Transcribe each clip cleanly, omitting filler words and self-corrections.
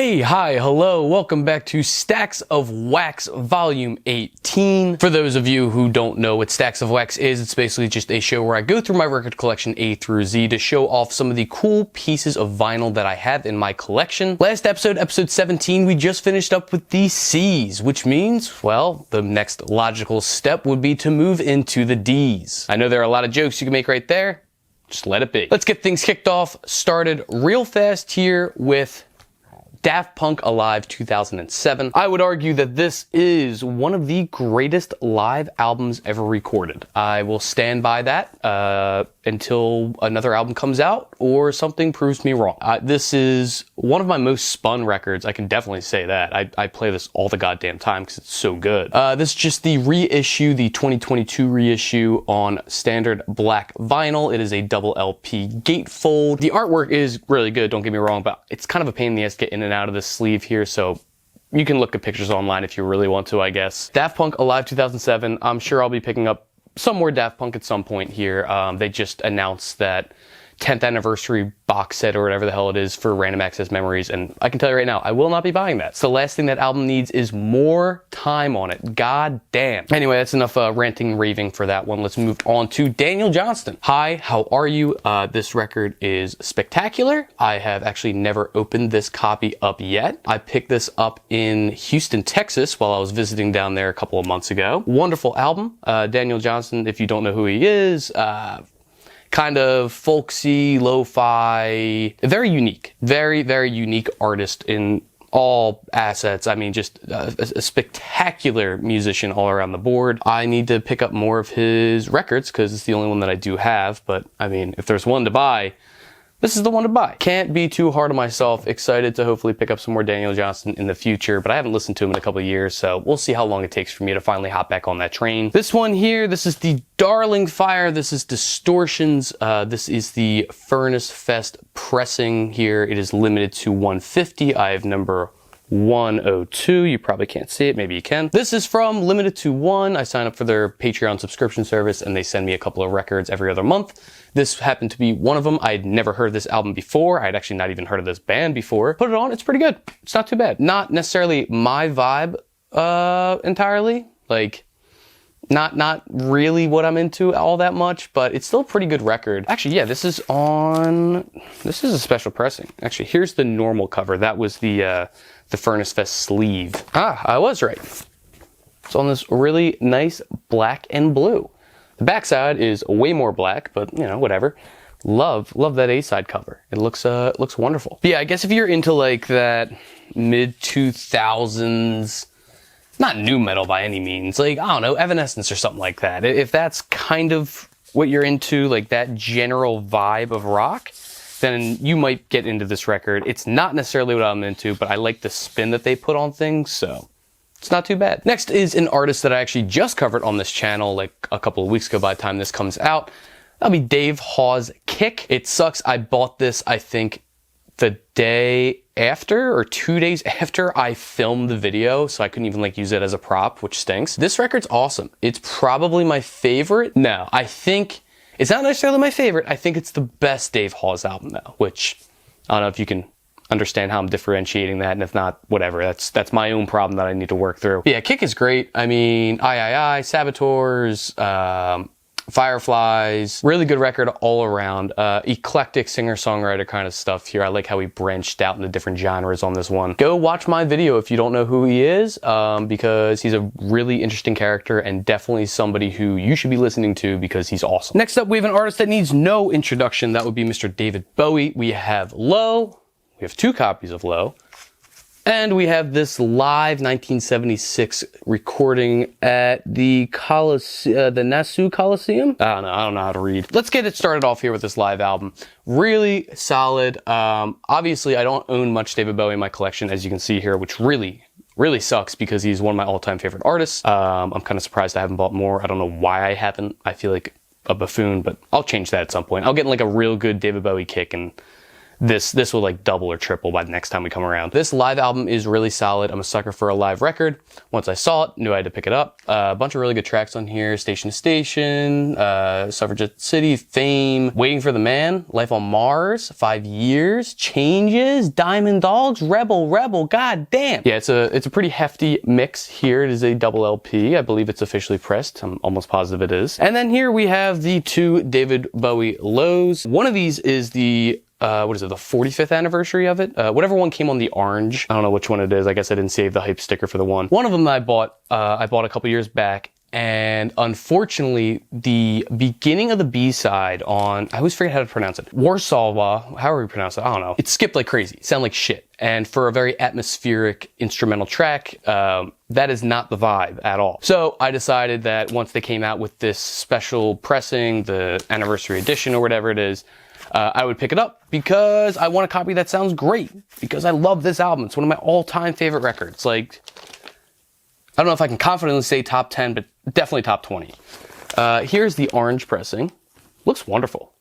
Hey, hi, hello, welcome back to Stacks of Wax Volume 18. For those of you who don't know what Stacks of Wax is, it's basically just a show where I go through my record collection A through Z to show off some of the cool pieces of vinyl that I have in my collection. Last episode, episode 17, we just finished up with the C's, which means, well, the next logical step would be to move into the D's. I know there are a lot of jokes you can make right there. Just let it be. Let's get things kicked off, started real fast here with Daft Punk Alive 2007. I would argue that this is one of the greatest live albums ever recorded. I will stand by that until another album comes out or something proves me wrong. This is one of my most spun records. I can definitely say that. I play this all the goddamn time because it's so good. This is just the reissue, the 2022 reissue on standard black vinyl. It is a double LP gatefold. The artwork is really good, don't get me wrong, but it's kind of a pain in the ass to get in and out of this sleeve here, so you can look at pictures online if you really want to, I guess. Daft Punk Alive 2007, I'm sure I'll be picking up some more Daft Punk at some point here. They just announced that 10th anniversary box set or whatever the hell it is for Random Access Memories, and I can tell you right now, I will not be buying that. So the last thing that album needs is more time on it. God damn. Anyway, that's enough ranting and raving for that one. Let's move on to Daniel Johnston. Hi, how are you? This record is spectacular. I have actually never opened this copy up yet. I picked this up in Houston, Texas while I was visiting down there a couple of months ago. Wonderful album. Daniel Johnston, if you don't know who he is, kind of folksy, lo-fi, very unique, very, very unique artist in all assets. I mean, just a spectacular musician all around the board. I need to pick up more of his records because it's the only one that I do have. But I mean, if there's one to buy, this is the one to buy. Can't be too hard on myself. Excited to hopefully pick up some more Daniel Johnston in the future, but I haven't listened to him in a couple of years, so we'll see how long it takes for me to finally hop back on that train. This one here, this is the Darling Fire. This is Distortions. This is the Furnace Fest pressing here. It is limited to 150. I have number 102. You probably can't see it. Maybe you can. This is from Limited to One. I sign up for their Patreon subscription service and they send me a couple of records every other month. This happened to be one of them. I'd never heard of this album before. I'd actually not even heard of this band before. Put it on. It's pretty good. It's not too bad. Not necessarily my vibe entirely. Like, not really what I'm into all that much, but it's still a pretty good record. Actually, yeah, this is a special pressing. Actually, here's the normal cover. That was the Furnace Fest sleeve. Ah, I was right. It's on this really nice black and blue. The backside is way more black, but you know, whatever. Love that A-side cover. It looks wonderful. But yeah, I guess if you're into like that mid 2000s, not new metal by any means, like, I don't know, Evanescence or something like that. If that's kind of what you're into, like that general vibe of rock, then you might get into this record. It's not necessarily what I'm into, but I like the spin that they put on things, so it's not too bad. Next is an artist that I actually just covered on this channel like a couple of weeks ago by the time this comes out. That'll be Dave Hause Kick. It sucks. I bought this, I think, the day after or 2 days after I filmed the video, so I couldn't even like use it as a prop, which stinks. This record's awesome. It's probably my favorite. No, I think it's not necessarily my favorite. I think it's the best Dave Hause album though, which I don't know if you can understand how I'm differentiating that, and if not, whatever. That's my own problem that I need to work through. But yeah, Kick is great. I mean, I, Saboteurs, Fireflies, really good record all around. Eclectic singer-songwriter kind of stuff here. I like how he branched out into different genres on this one. Go watch my video if you don't know who he is, because he's a really interesting character and definitely somebody who you should be listening to because he's awesome. Next up, we have an artist that needs no introduction. That would be Mr. David Bowie. We have Low. We have 2 copies of Low. And we have this live 1976 recording at the Nassau Coliseum. I don't know how to read. Let's get it started off here with this live album. Really solid. Obviously, I don't own much David Bowie in my collection, as you can see here, which really sucks because he's one of my all-time favorite artists. I'm kind of surprised I haven't bought more. I don't know why I haven't. I feel like a buffoon, but I'll change that at some point. I'll get like a real good David Bowie kick and this will like double or triple by the next time we come around. This live album is really solid. I'm a sucker for a live record. Once I saw it, knew I had to pick it up. A bunch of really good tracks on here. Station to Station, Suffragette City, Fame, Waiting for the Man, Life on Mars, 5 Years, Changes, Diamond Dogs, Rebel, god damn. Yeah, it's a pretty hefty mix here. It is a double LP. I believe it's officially pressed. I'm almost positive it is. And then here we have the 2 David Bowie lows. One of these is the what is it, the 45th anniversary of it? Whatever one came on the orange. I don't know which one it is. I guess I didn't save the hype sticker for the one. One of them that I bought a couple years back. And unfortunately, the beginning of the B-side on, I always forget how to pronounce it. Warsaw, however you pronounce it, I don't know. It skipped like crazy. It sounded like shit. And for a very atmospheric instrumental track, that is not the vibe at all. So I decided that once they came out with this special pressing, the anniversary edition or whatever it is, I would pick it up because I want a copy that sounds great. Because I love this album. It's one of my all-time favorite records. Like, I don't know if I can confidently say top 10, but definitely top 20. Here's the orange pressing. Looks wonderful.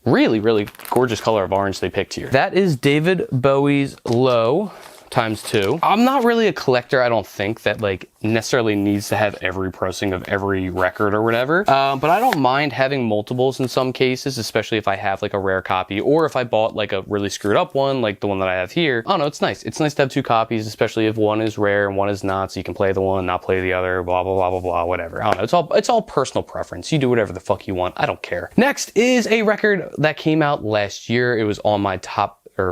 Really, really gorgeous color of orange they picked here. That is David Bowie's Low ×2. I'm not really a collector, I don't think, that like necessarily needs to have every pressing of every record or whatever. But I don't mind having multiples in some cases, especially if I have like a rare copy or if I bought like a really screwed up one, like the one that I have here. I don't know, it's nice. It's nice to have 2 copies, especially if one is rare and one is not, so you can play the one, not play the other, blah, blah, blah, blah, blah, whatever. I don't know, it's all personal preference. You do whatever the fuck you want. I don't care. Next is a record that came out last year. It was on my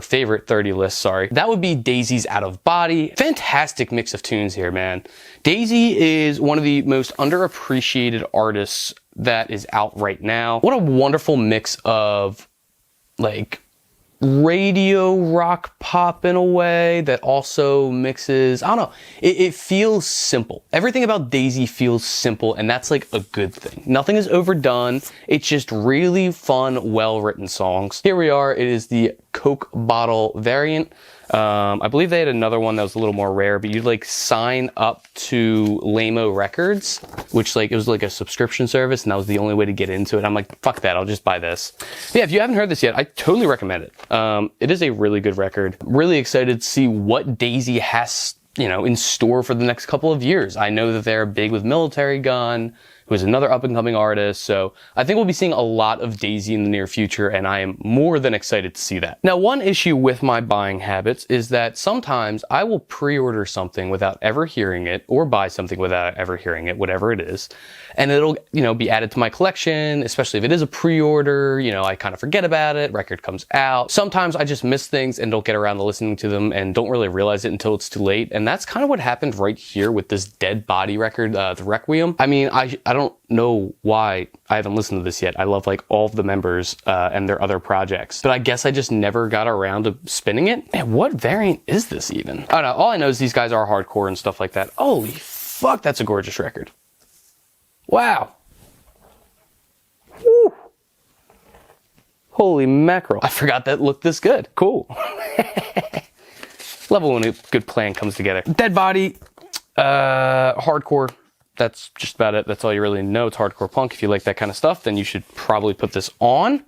favorite 30 list, sorry. That would be Dazy's Out of Body. Fantastic mix of tunes here, man. Dazy is one of the most underappreciated artists that is out right now. What a wonderful mix of like radio rock pop in a way that also mixes, I don't know, it feels simple. Everything about Dazy feels simple, and that's like a good thing. Nothing is overdone. It's just really fun, well-written songs. Here we are. It is the Coke bottle variant. I believe they had another one that was a little more rare, but you'd like sign up to Lamo Records, which like, it was like a subscription service, and that was the only way to get into it. I'm like, fuck that, I'll just buy this. But yeah, if you haven't heard this yet, I totally recommend it. It is a really good record. Really excited to see what Dazy has, you know, in store for the next couple of years. I know that they're big with Military Gun, who is another up-and-coming artist, so I think we'll be seeing a lot of Dazy in the near future, and I am more than excited to see that. Now, one issue with my buying habits is that sometimes I will pre-order something without ever hearing it, or buy something without ever hearing it, whatever it is, and it'll, you know, be added to my collection, especially if it is a pre-order. You know, I kind of forget about it, record comes out. Sometimes I just miss things and don't get around to listening to them and don't really realize it until it's too late, and that's kind of what happened right here with this Deadbody record, the Requiem. I mean, I don't know why I haven't listened to this yet. I love like all of the members and their other projects, but I guess I just never got around to spinning it. Man, what variant is this even? I don't know. All I know is these guys are hardcore and stuff like that. Holy fuck, that's a gorgeous record. Wow. Woo. Holy mackerel. I forgot that looked this good. Cool. Love it when a good plan comes together. Deadbody, hardcore. That's just about it. That's all you really know. It's hardcore punk. If you like that kind of stuff, then you should probably put this on.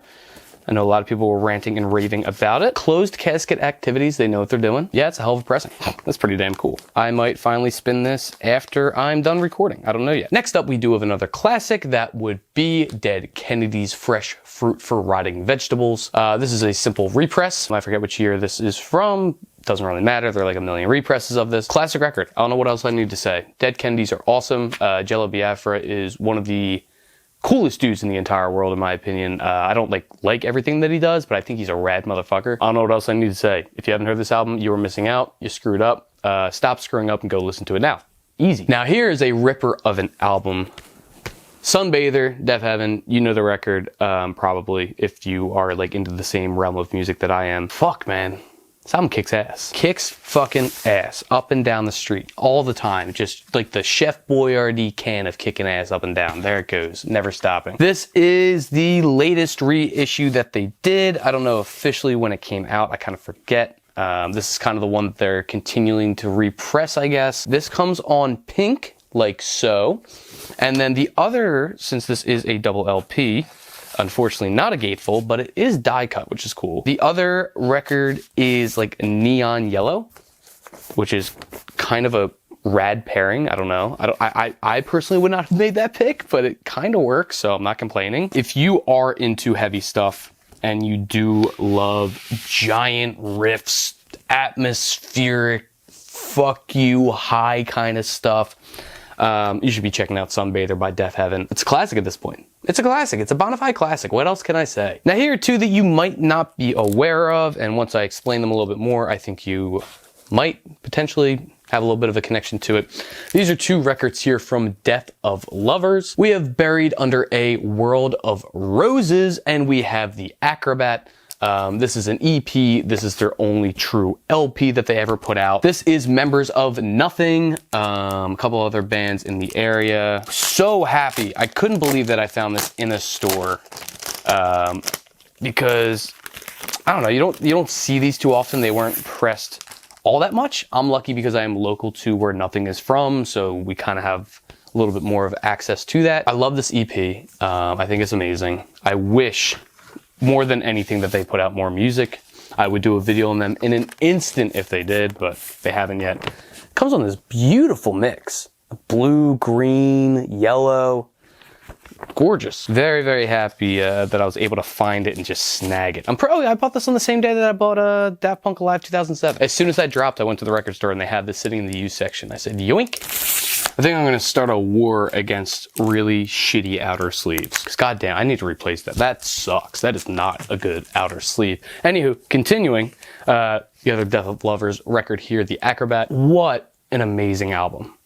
I know a lot of people were ranting and raving about it. Closed casket activities, they know what they're doing. Yeah, it's a hell of a pressing. That's pretty damn cool. I might finally spin this after I'm done recording. I don't know yet. Next up, we do have another classic. That would be Dead Kennedy's Fresh Fruit for Rotting Vegetables. This is a simple repress. I forget which year this is from. Doesn't really matter. There are like a million represses of this. Classic record. I don't know what else I need to say. Dead Kennedys are awesome. Jello Biafra is one of the coolest dudes in the entire world, in my opinion. I don't like everything that he does, but I think he's a rad motherfucker. I don't know what else I need to say. If you haven't heard this album, you were missing out. You screwed up. Stop screwing up and go listen to it now. Easy. Now here is a ripper of an album. Sunbather, Deafheaven, you know the record, probably, if you are like into the same realm of music that I am. Fuck, man. This album kicks ass. Kicks fucking ass. Up and down the street. All the time. Just like the Chef Boyardee can of kicking ass up and down. There it goes. Never stopping. This is the latest reissue that they did. I don't know officially when it came out. I kind of forget. This is kind of the one that they're continuing to repress, I guess. This comes on pink, like so. And then the other, since this is a double LP, Unfortunately not a gatefold, but it is die cut, which is cool. The other record is like neon yellow, which is kind of a rad pairing. I don't know. I personally would not have made that pick, but it kind of works, so I'm not complaining. If you are into heavy stuff and you do love giant riffs, atmospheric, fuck you, high kind of stuff, you should be checking out Sunbather by Deafheaven. It's a classic at this point. It's a classic. It's a bona fide classic. What else can I say? Now, here are two that you might not be aware of, and once I explain them a little bit more, I think you might potentially have a little bit of a connection to it. These are two records here from Death of Lovers. We have Buried Under a World of Roses, and we have The Acrobat. This is an EP. This is their only true LP that they ever put out. This is members of Nothing, a couple other bands in the area. So happy. I couldn't believe that I found this in a store, because I don't know, you don't see these too often. They weren't pressed all that much. I'm lucky because I am local to where Nothing is from, so we kind of have a little bit more of access to that. I love this EP. I think it's amazing. I wish more than anything that they put out more music. I would do a video on them in an instant if they did, but they haven't yet. It comes on this beautiful mix. Blue, green, yellow. Gorgeous. Very, very happy that I was able to find it and just snag it. I bought this on the same day that I bought Daft Punk Alive 2007. As soon as that dropped, I went to the record store and they had this sitting in the used section. I said, yoink. I think I'm going to start a war against really shitty outer sleeves. Because goddamn, I need to replace that. That sucks. That is not a good outer sleeve. Anywho, continuing, the other Death of Lovers record here, The Acrobat. What an amazing album.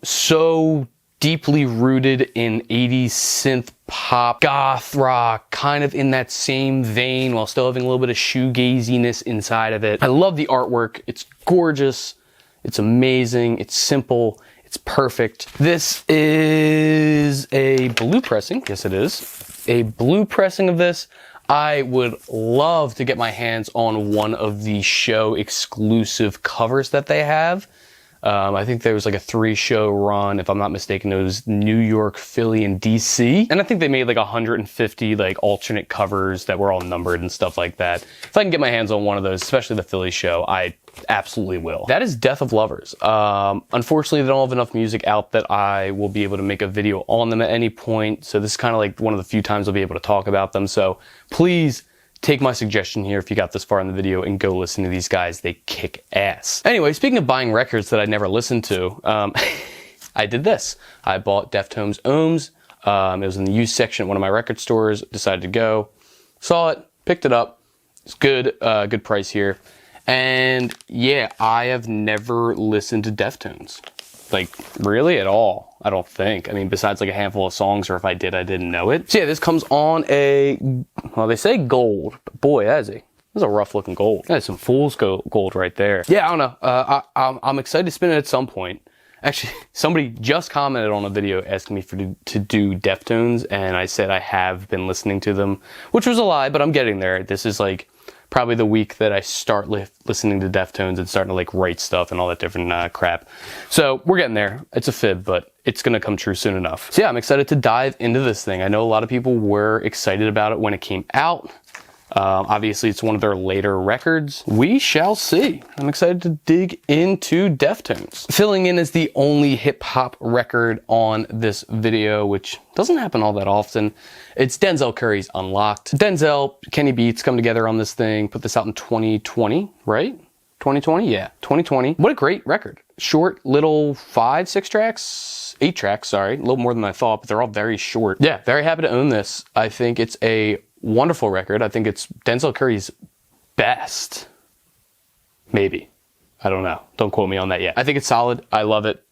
So deeply rooted in 80s synth pop, goth rock, kind of in that same vein while still having a little bit of shoegaziness inside of it. I love the artwork. It's gorgeous. It's amazing. It's simple. It's perfect. This is a blue pressing. Yes, it is. A blue pressing of this. I would love to get my hands on one of the show exclusive covers that they have. I think there was like a 3-show run, if I'm not mistaken. It was New York, Philly, and DC. And I think they made like 150 like alternate covers that were all numbered and stuff like that. If I can get my hands on one of those, especially the Philly show, I absolutely will. That is Death of Lovers. Unfortunately, they don't have enough music out that I will be able to make a video on them at any point. So this is kind of like one of the few times I'll be able to talk about them. So please take my suggestion here if you got this far in the video and go listen to these guys. They kick ass. Anyway, speaking of buying records that I never listened to, I did this. I bought Deftones Ohms. It was in the used section at one of my record stores. Decided to go. Saw it. Picked it up. It's good. Good price here. And yeah, I have never listened to Deftones. Like, really at all, I don't think. I mean, besides like a handful of songs, or if I did, I didn't know it. So yeah, this comes on a, well, they say gold, but boy, that's a rough looking gold. That's some fool's gold right there. Yeah, I don't know. I'm excited to spin it at some point. Actually, somebody just commented on a video asking me to do Deftones, and I said I have been listening to them, which was a lie, but I'm getting there. This is like probably the week that I start listening to Deftones and starting to like write stuff and all that different crap. So we're getting there. It's a fib, but it's going to come true soon enough. So yeah, I'm excited to dive into this thing. I know a lot of people were excited about it when it came out. Obviously, it's one of their later records. We shall see. I'm excited to dig into Deftones. Filling in as the only hip-hop record on this video, which doesn't happen all that often, it's Denzel Curry's Unlocked. Denzel, Kenny Beats come together on this thing, put this out in 2020, right? 2020? Yeah, 2020. What a great record. Short, little 8 tracks, sorry. A little more than I thought, but they're all very short. Yeah, very happy to own this. I think it's a wonderful record. I think it's Denzel Curry's best. Maybe. I don't know. Don't quote me on that yet. I think it's solid. I love it.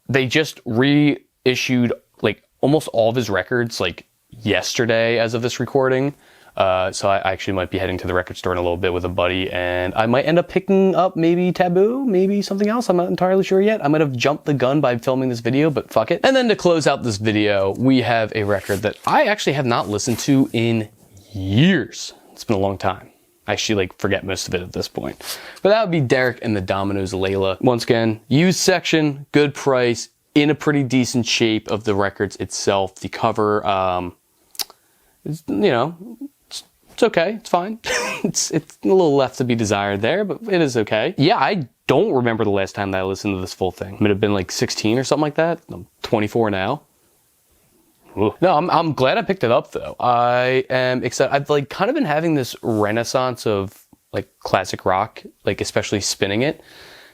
They just reissued like almost all of his records like yesterday as of this recording. So I actually might be heading to the record store in a little bit with a buddy, and I might end up picking up maybe Taboo, maybe something else. I'm not entirely sure yet. I might have jumped the gun by filming this video, but fuck it. And then to close out this video, we have a record that I actually have not listened to in years. It's been a long time. I actually like forget most of it at this point. But that would be Derek and the Dominoes Layla. Once again, used section, good price, in a pretty decent shape of the records itself. The cover, It's, you know, it's okay. It's fine. It's a little left to be desired there, but it is okay. Yeah, I don't remember the last time that I listened to this full thing. It would have been like 16 or something like that. I'm 24 now. Ooh. No, I'm glad I picked it up though. I am excited. I've like kind of been having this renaissance of like classic rock, like especially spinning it.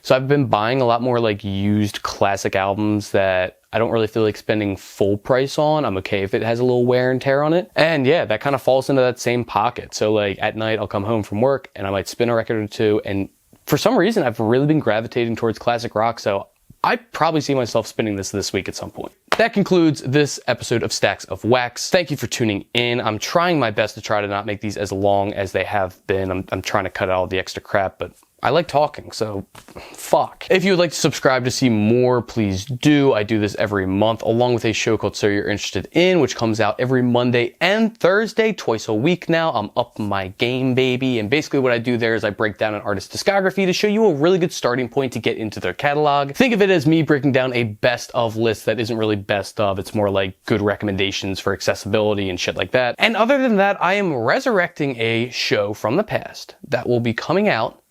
So I've been buying a lot more like used classic albums that I don't really feel like spending full price on. I'm okay if it has a little wear and tear on it. And yeah, that kind of falls into that same pocket. So like at night I'll come home from work and I might spin a record or two. And for some reason I've really been gravitating towards classic rock. So I probably see myself spinning this week at some point. That concludes this episode of Stacks of Wax. Thank you for tuning in. I'm trying my best to try to not make these as long as they have been. I'm trying to cut out all the extra crap, but I like talking, so fuck. If you would like to subscribe to see more, please do. I do this every month, along with a show called So You're Interested In, which comes out every Monday and Thursday, twice a week now. I'm up my game, baby. And basically what I do there is I break down an artist's discography to show you a really good starting point to get into their catalog. Think of it as me breaking down a best of list that isn't really best of. It's more like good recommendations for accessibility and shit like that. And other than that, I am resurrecting a show from the past that will be coming out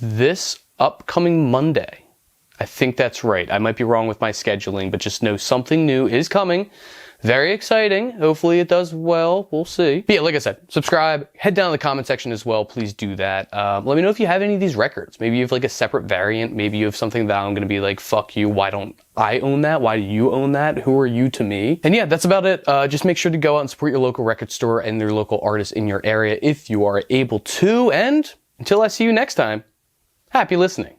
this upcoming Monday. I think that's right. I might be wrong with my scheduling, but just know something new is coming. Very exciting. Hopefully it does well. We'll see. But yeah, like I said, subscribe. Head down to the comment section as well. Please do that. Let me know if you have any of these records. Maybe you have like a separate variant. Maybe you have something that I'm going to be like, fuck you. Why don't I own that? Why do you own that? Who are you to me? And yeah, that's about it. Just make sure to go out and support your local record store and your local artists in your area if you are able to. And until I see you next time, happy listening.